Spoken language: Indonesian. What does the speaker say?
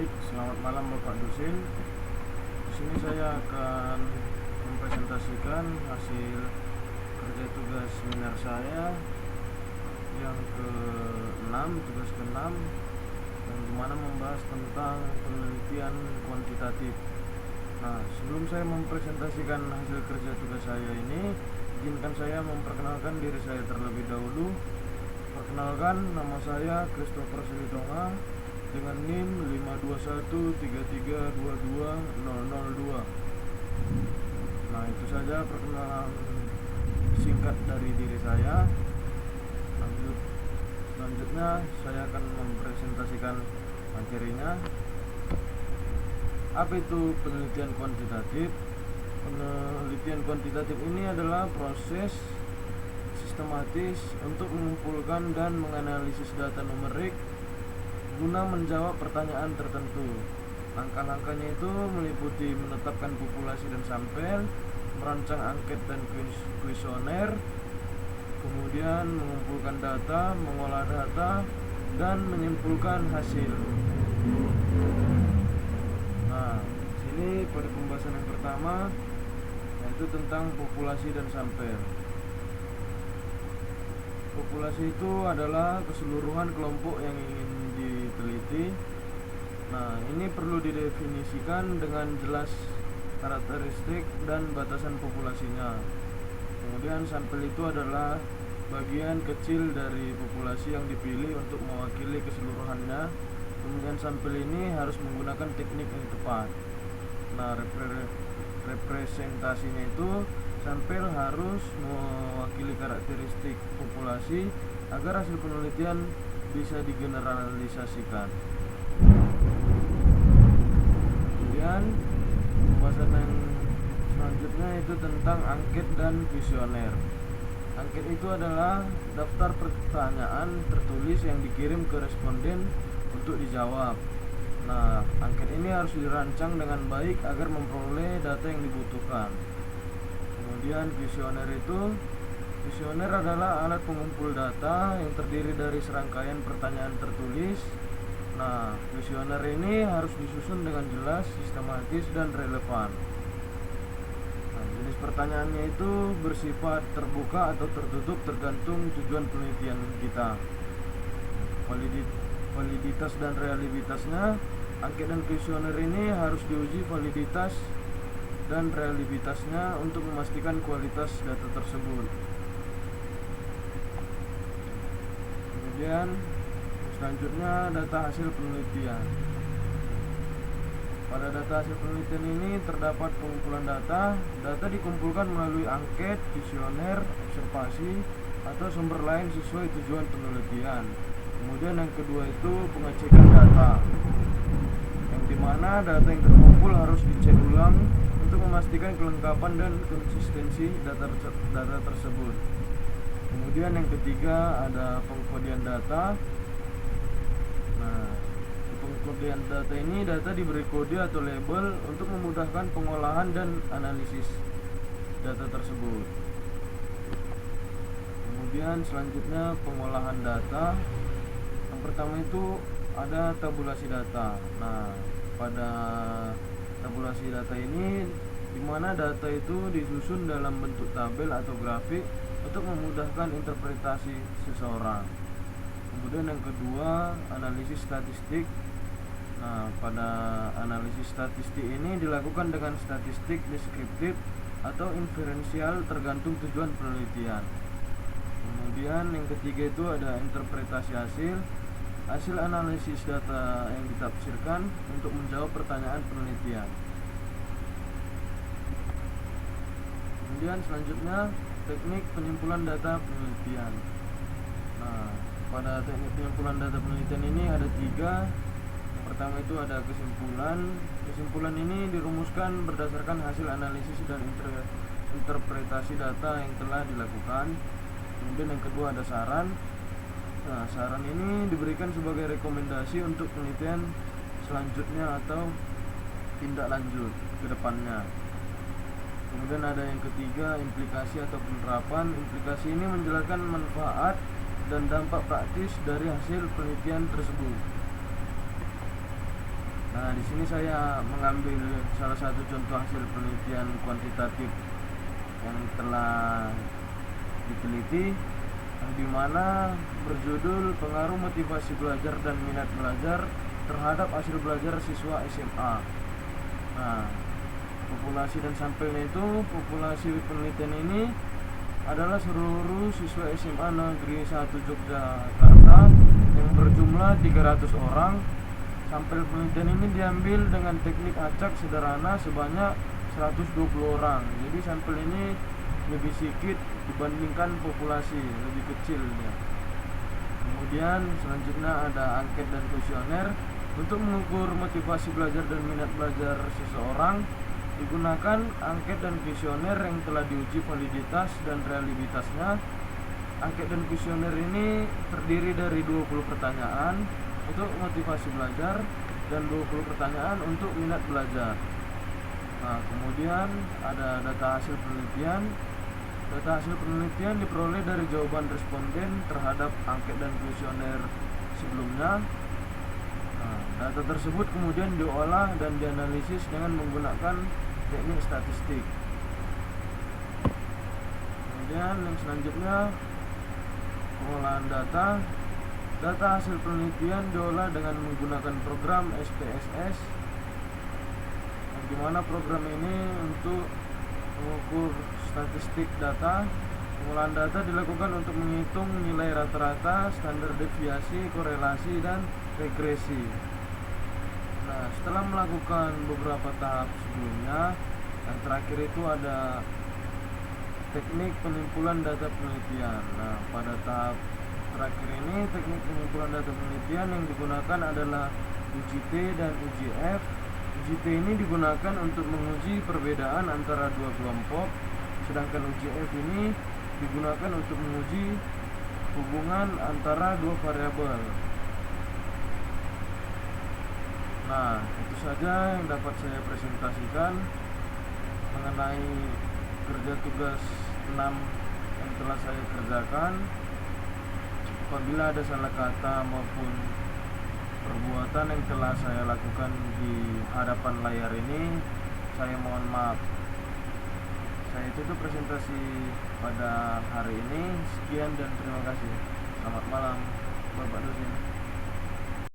Baik, selamat malam Bapak dosen. Di sini saya akan mempresentasikan hasil kerja tugas seminar saya yang ke-6, tugas ke-6, yang dimana membahas tentang penelitian kuantitatif. Nah, sebelum saya mempresentasikan hasil kerja tugas saya ini, izinkan saya memperkenalkan diri saya terlebih dahulu. Perkenalkan, nama saya Christopher Silitonga dengan NIM 52133220002. Nah, itu saja perkenalan singkat dari diri saya. Selanjutnya saya akan mempresentasikan materinya. Apa itu penelitian kuantitatif? Penelitian kuantitatif ini adalah proses sistematis untuk mengumpulkan dan menganalisis data numerik guna menjawab pertanyaan tertentu. Langkah-langkahnya itu meliputi menetapkan populasi dan sampel, merancang angket dan kuesioner, kemudian mengumpulkan data, mengolah data, dan menyimpulkan hasil. Nah, sini pada pembahasan yang pertama yaitu tentang populasi dan sampel. Populasi itu adalah keseluruhan kelompok yang ingin diteliti. Nah, ini perlu didefinisikan dengan jelas karakteristik dan batasan populasinya. Kemudian sampel itu adalah bagian kecil dari populasi yang dipilih untuk mewakili keseluruhannya. Kemudian sampel ini harus menggunakan teknik yang tepat. Nah, representasinya itu sampel harus mewakili karakteristik populasi agar hasil penelitian bisa digeneralisasikan. Kemudian pembahasan yang selanjutnya itu tentang angket dan kuesioner. Angket itu adalah daftar pertanyaan tertulis yang dikirim ke responden untuk dijawab. Nah, angket ini harus dirancang dengan baik agar memperoleh data yang dibutuhkan. Kemudian kuesioner adalah alat pengumpul data yang terdiri dari serangkaian pertanyaan tertulis. Nah, kuesioner ini harus disusun dengan jelas, sistematis, dan relevan. Nah, jenis pertanyaannya itu bersifat terbuka atau tertutup tergantung tujuan penelitian kita. Validitas dan reliabilitasnya, angket dan kuesioner ini harus diuji validitas dan reliabilitasnya untuk memastikan kualitas data tersebut. Kemudian selanjutnya data hasil penelitian. Pada data hasil penelitian ini terdapat pengumpulan data. Data dikumpulkan melalui angket, kuesioner, observasi, atau sumber lain sesuai tujuan penelitian. Kemudian yang kedua itu pengecekan data, yang dimana data yang terkumpul harus dicek ulang untuk memastikan kelengkapan dan konsistensi data tersebut. Kemudian yang ketiga ada pengkodian data. Nah, di pengkodian data ini data diberi kode atau label untuk memudahkan pengolahan dan analisis data tersebut. Kemudian selanjutnya pengolahan data. Yang pertama itu ada tabulasi data. Nah, pada tabulasi data ini dimana data itu disusun dalam bentuk tabel atau grafik untuk memudahkan interpretasi seseorang. Kemudian yang kedua analisis statistik. Nah, pada analisis statistik ini dilakukan dengan statistik deskriptif atau inferensial tergantung tujuan penelitian. Kemudian yang ketiga itu ada interpretasi hasil analisis data yang ditafsirkan untuk menjawab pertanyaan penelitian. Kemudian selanjutnya teknik penyimpulan data penelitian. Nah, pada teknik penyimpulan data penelitian ini ada 3. Yang pertama itu ada kesimpulan. Kesimpulan ini dirumuskan berdasarkan hasil analisis dan interpretasi data yang telah dilakukan. Kemudian yang kedua ada saran. Nah, saran ini diberikan sebagai rekomendasi untuk penelitian selanjutnya atau tindak lanjut ke depannya. Kemudian ada yang ketiga, implikasi atau penerapan. Implikasi ini menjelaskan manfaat dan dampak praktis dari hasil penelitian tersebut. Nah, Nah, di sini saya mengambil salah satu contoh hasil penelitian kuantitatif yang telah diteliti, di mana berjudul pengaruh motivasi belajar dan minat belajar terhadap hasil belajar siswa SMA. Nah, populasi dan sampelnya itu, populasi penelitian ini adalah seluruh siswa SMA Negeri 1 Yogyakarta yang berjumlah 300 orang. Sampel penelitian ini diambil dengan teknik acak sederhana sebanyak 120 orang. Jadi sampel ini lebih sedikit dibandingkan populasi, lebih kecil ya. Kemudian selanjutnya ada angket dan kuesioner. Untuk mengukur motivasi belajar dan minat belajar seseorang, digunakan angket dan kuesioner yang telah diuji validitas dan reliabilitasnya. Angket dan kuesioner ini terdiri dari 20 pertanyaan untuk motivasi belajar dan 20 pertanyaan untuk minat belajar. Nah, kemudian ada data hasil penelitian. Data hasil penelitian diperoleh dari jawaban responden terhadap angket dan kuesioner sebelumnya. Nah, data tersebut kemudian diolah dan dianalisis dengan menggunakan teknik statistik. Kemudian yang selanjutnya, pengolahan data. Data hasil penelitian diolah dengan menggunakan program SPSS, yang dimana program ini untuk mengukur statistik data. Pengolahan data dilakukan untuk menghitung nilai rata-rata, standar deviasi, korelasi, dan regresi. Nah, setelah melakukan beberapa tahap sebelumnya, yang terakhir itu ada teknik pengumpulan data penelitian. Nah, pada tahap terakhir ini, teknik pengumpulan data penelitian yang digunakan adalah UJT dan UJF. UJT ini digunakan untuk menguji perbedaan antara dua kelompok, sedangkan UJF ini digunakan untuk menguji hubungan antara dua variabel. Nah, itu saja yang dapat saya presentasikan mengenai kerja tugas 6 yang telah saya kerjakan. Apabila ada salah kata maupun perbuatan yang telah saya lakukan di hadapan layar ini, saya mohon maaf. Saya tutup presentasi pada hari ini. Sekian dan terima kasih. Selamat malam, Bapak dosen.